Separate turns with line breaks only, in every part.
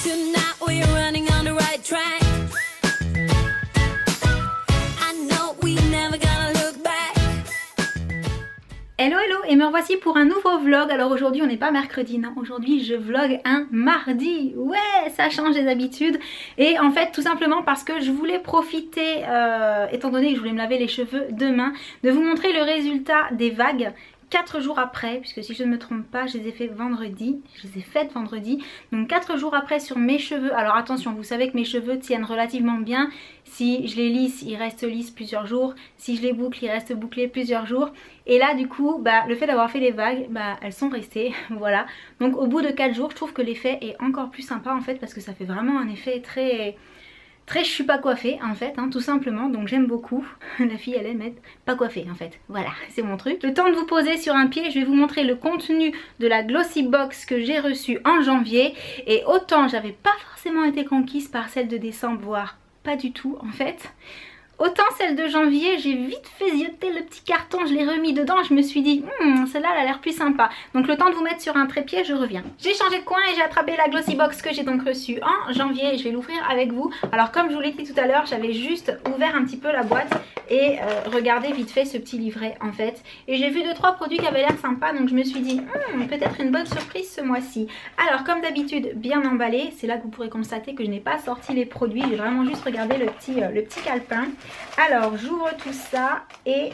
Tonight we're running on the right track. I know we never gonna look back.
Hello hello, et me revoici pour un nouveau vlog. Alors aujourd'hui on n'est pas mercredi, non, aujourd'hui je vlog un mardi. Ouais, ça change des habitudes. Et en fait tout simplement parce que je voulais profiter, étant donné que je voulais me laver les cheveux demain, de vous montrer le résultat des vagues 4 jours après, puisque si je ne me trompe pas, je les ai fait vendredi, je les ai faites vendredi, donc 4 jours après sur mes cheveux. Alors attention, vous savez que mes cheveux tiennent relativement bien. Si je les lisse, ils restent lisses plusieurs jours. Si je les boucle, ils restent bouclés plusieurs jours. Et là du coup, le fait d'avoir fait les vagues, elles sont restées, voilà. Donc au bout de 4 jours, je trouve que l'effet est encore plus sympa en fait, parce que ça fait vraiment un effet très je suis pas coiffée en fait, hein, tout simplement, donc j'aime beaucoup. La fille elle aime être pas coiffée en fait, voilà, c'est mon truc. Le temps de vous poser sur un pied, je vais vous montrer le contenu de la Glossy Box que j'ai reçue en janvier. Et autant j'avais pas forcément été conquise par celle de décembre, voire pas du tout en fait, autant celle de janvier, j'ai vite fait zioter le petit carton, je l'ai remis dedans, je me suis dit celle-là elle a l'air plus sympa. Donc le temps de vous mettre sur un trépied, je reviens. J'ai changé de coin et j'ai attrapé la Glossy Box que j'ai donc reçue en janvier et je vais l'ouvrir avec vous. Alors comme je vous l'ai dit tout à l'heure, j'avais juste ouvert un petit peu la boîte et regardé vite fait ce petit livret en fait. Et j'ai vu 2-3 produits qui avaient l'air sympas, donc je me suis dit peut-être une bonne surprise ce mois-ci. Alors comme d'habitude, bien emballé, c'est là que vous pourrez constater que je n'ai pas sorti les produits, j'ai vraiment juste regardé le petit calepin. Alors j'ouvre tout ça et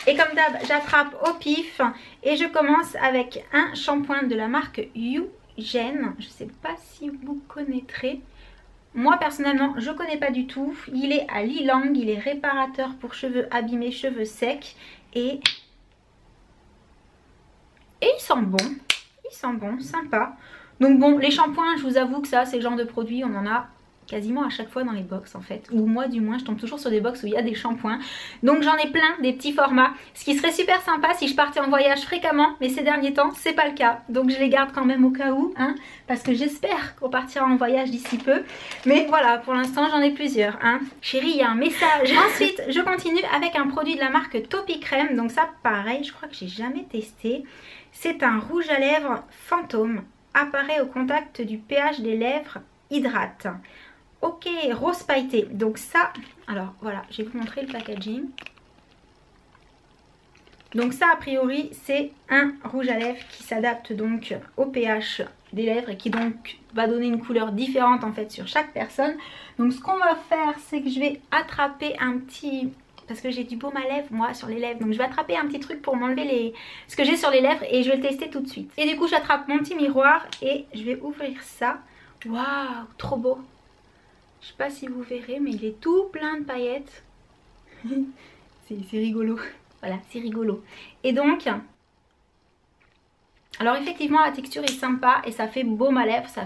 comme d'hab j'attrape au pif et je commence avec un shampoing de la marque Eugen. Je sais pas si vous connaîtrez. Moi personnellement je connais pas du tout. Il est à l'ylang, il est réparateur pour cheveux abîmés, cheveux secs et il sent bon. Il sent bon, sympa. Donc bon, les shampoings, je vous avoue que ça c'est le genre de produit, on en a quasiment à chaque fois dans les box en fait, ou moi du moins je tombe toujours sur des box où il y a des shampoings, donc j'en ai plein, des petits formats, ce qui serait super sympa si je partais en voyage fréquemment, mais ces derniers temps c'est pas le cas, donc je les garde quand même au cas où, hein, parce que j'espère qu'on partira en voyage d'ici peu, mais voilà, pour l'instant j'en ai plusieurs, hein. Chérie, il y a un message. Ensuite je continue avec un produit de la marque Topi Crème, donc ça pareil, je crois que j'ai jamais testé, c'est un rouge à lèvres fantôme, apparaît au contact du pH des lèvres, hydrate. Ok, rose pailleté. Donc ça, alors voilà, je vais vous montrer le packaging. Donc ça, a priori, c'est un rouge à lèvres qui s'adapte donc au pH des lèvres et qui donc va donner une couleur différente en fait sur chaque personne. Donc ce qu'on va faire, c'est que je vais attraper un petit... Parce que j'ai du baume à lèvres moi sur les lèvres. Donc je vais attraper un petit truc pour m'enlever ce que j'ai sur les lèvres et je vais le tester tout de suite. Et du coup, j'attrape mon petit miroir et je vais ouvrir ça. Waouh, trop beau! Je sais pas si vous verrez, mais il est tout plein de paillettes. C'est rigolo. Voilà, c'est rigolo. Et donc, alors effectivement la texture est sympa et ça fait baume à lèvres, ça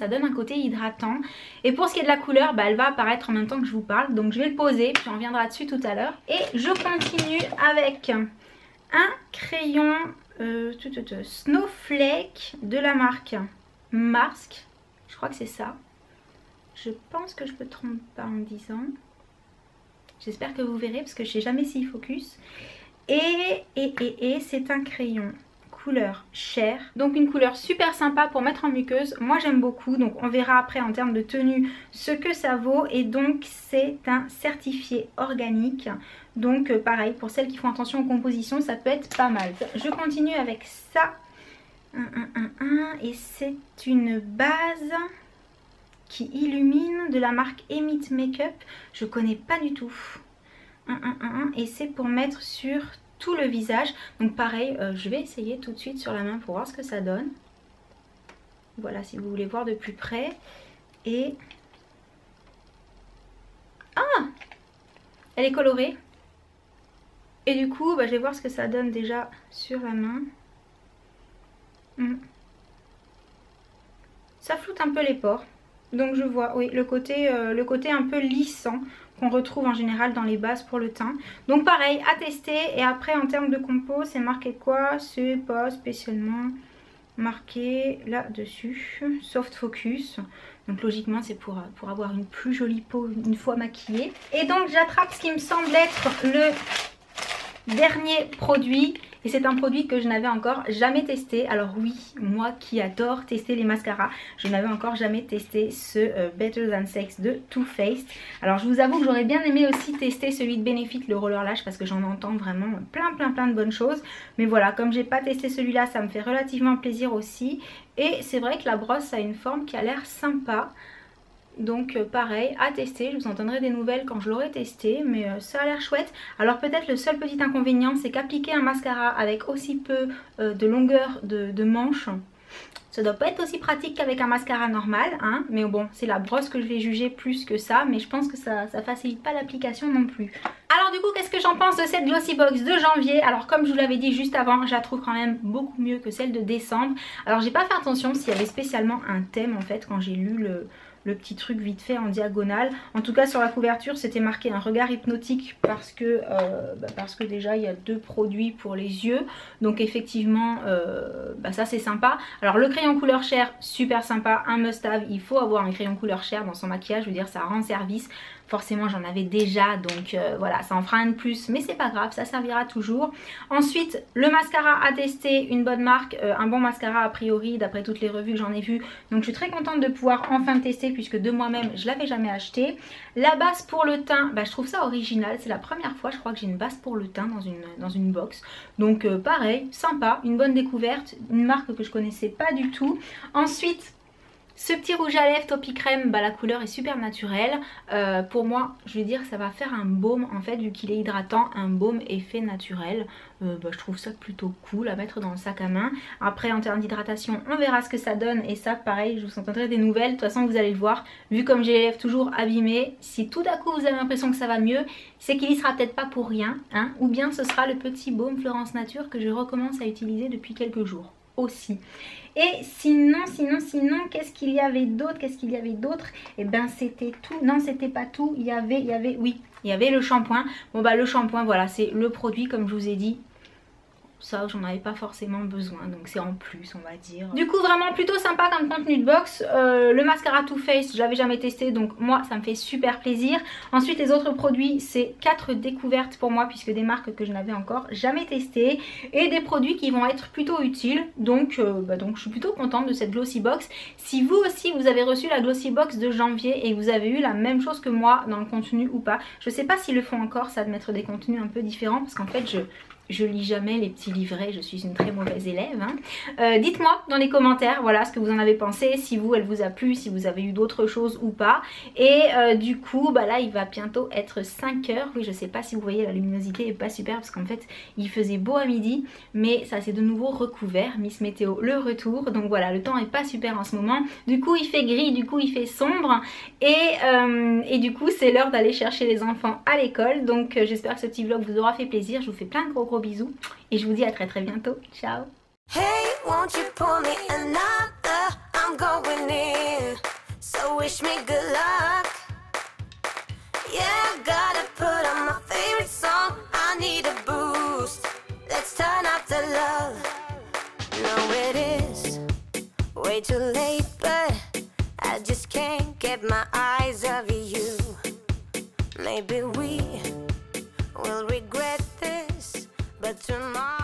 donne un côté hydratant. Et pour ce qui est de la couleur, elle va apparaître en même temps que je vous parle. Donc je vais le poser, puis on reviendra dessus tout à l'heure. Et je continue avec un crayon Snowflake de la marque Mask. Je crois que c'est ça. Je pense que je me trompe pas en disant. J'espère que vous verrez parce que je sais jamais s'il focus. Et c'est un crayon couleur chair. Donc une couleur super sympa pour mettre en muqueuse. Moi j'aime beaucoup. Donc on verra après en termes de tenue ce que ça vaut. Et donc c'est un certifié organique. Donc pareil, pour celles qui font attention aux compositions, ça peut être pas mal. Je continue avec ça. Et c'est une base qui illumine de la marque Emit Makeup. Je connais pas du tout. Et c'est pour mettre sur tout le visage. Donc pareil, je vais essayer tout de suite sur la main pour voir ce que ça donne. Voilà, si vous voulez voir de plus près. Et... ah! Elle est colorée. Et du coup, je vais voir ce que ça donne déjà sur la main. Ça floute un peu les pores. Donc je vois, oui, le côté un peu lissant qu'on retrouve en général dans les bases pour le teint. Donc pareil, à tester. Et après en termes de compo, c'est marqué quoi? C'est pas spécialement marqué là-dessus. Soft Focus. Donc logiquement c'est pour avoir une plus jolie peau une fois maquillée. Et donc j'attrape ce qui me semble être le dernier produit. Et et c'est un produit que je n'avais encore jamais testé. Alors oui, moi qui adore tester les mascaras, je n'avais encore jamais testé ce Better Than Sex de Too Faced. Alors je vous avoue que j'aurais bien aimé aussi tester celui de Benefit, le Roller Lash, parce que j'en entends vraiment plein de bonnes choses. Mais voilà, comme j'ai pas testé celui-là, ça me fait relativement plaisir aussi. Et c'est vrai que la brosse a une forme qui a l'air sympa. Donc pareil, à tester, je vous en donnerai des nouvelles quand je l'aurai testé, mais ça a l'air chouette. Alors peut-être le seul petit inconvénient, c'est qu'appliquer un mascara avec aussi peu de longueur de manche, ça doit pas être aussi pratique qu'avec un mascara normal, hein, mais bon, c'est la brosse que je vais juger plus que ça, mais je pense que ça facilite pas l'application non plus. Alors du coup, qu'est-ce que j'en pense de cette Glossy Box de janvier? Alors comme je vous l'avais dit juste avant, je la trouve quand même beaucoup mieux que celle de décembre. Alors j'ai pas fait attention s'il y avait spécialement un thème en fait quand j'ai lu le petit truc vite fait en diagonale. En tout cas sur la couverture c'était marqué un regard hypnotique parce que déjà il y a 2 produits pour les yeux. Donc effectivement ça c'est sympa. Alors le crayon couleur chair, super sympa, un must have. Il faut avoir un crayon couleur chair dans son maquillage, je veux dire ça rend service. Forcément j'en avais déjà, donc voilà, ça en fera un de plus, mais c'est pas grave, ça servira toujours. Ensuite le mascara à tester, une bonne marque, un bon mascara a priori d'après toutes les revues que j'en ai vues. Donc je suis très contente de pouvoir enfin le tester puisque de moi-même je l'avais jamais acheté. La base pour le teint, je trouve ça original, c'est la première fois je crois que j'ai une base pour le teint dans une box. Donc pareil, sympa, une bonne découverte, une marque que je connaissais pas du tout. Ensuite ce petit rouge à lèvres Topi Crème, la couleur est super naturelle. Pour moi, je vais dire ça va faire un baume en fait, vu qu'il est hydratant, un baume effet naturel. Je trouve ça plutôt cool à mettre dans le sac à main. Après en termes d'hydratation, on verra ce que ça donne et ça pareil, je vous en donnerai des nouvelles. De toute façon vous allez le voir, vu comme j'ai les lèvres toujours abîmées, si tout d'un coup vous avez l'impression que ça va mieux, c'est qu'il y sera peut-être pas pour rien, hein, ou bien ce sera le petit baume Florence Nature que je recommence à utiliser depuis quelques jours aussi. Et sinon, qu'est-ce qu'il y avait d'autre? Et c'était tout. Non, c'était pas tout. Il y avait le shampoing. Bon le shampoing, voilà, c'est le produit comme je vous ai dit. Ça j'en avais pas forcément besoin, donc c'est en plus on va dire. Du coup vraiment plutôt sympa comme contenu de box. Le mascara Too Faced je l'avais jamais testé, donc moi ça me fait super plaisir. Ensuite les autres produits c'est 4 découvertes pour moi puisque des marques que je n'avais encore jamais testées et des produits qui vont être plutôt utiles. Donc je suis plutôt contente de cette Glossy Box. Si vous aussi vous avez reçu la Glossy Box de janvier et que vous avez eu la même chose que moi dans le contenu ou pas, je sais pas s'ils le font encore ça de mettre des contenus un peu différents parce qu'en fait je lis jamais les petits livrets, je suis une très mauvaise élève. Hein. Dites-moi dans les commentaires voilà ce que vous en avez pensé, si elle vous a plu, si vous avez eu d'autres choses ou pas. Et du coup là il va bientôt être 5 h. Oui je sais pas si vous voyez la luminosité est pas super parce qu'en fait il faisait beau à midi. Mais ça s'est de nouveau recouvert, Miss Météo le retour. Donc voilà le temps est pas super en ce moment. Du coup il fait gris, du coup il fait sombre. Et du coup c'est l'heure d'aller chercher les enfants à l'école. Donc j'espère que ce petit vlog vous aura fait plaisir. Je vous fais plein de gros bisous et je vous dis à très bientôt. Ciao.
Hey, won't you pour me another? I'm going in, so wish me good luck. Yeah, gotta put on my favorite song. I need a boost. Let's turn up the love. No, it is way too late, but I just can't get my eyes off you. Maybe we will regret this, but tomorrow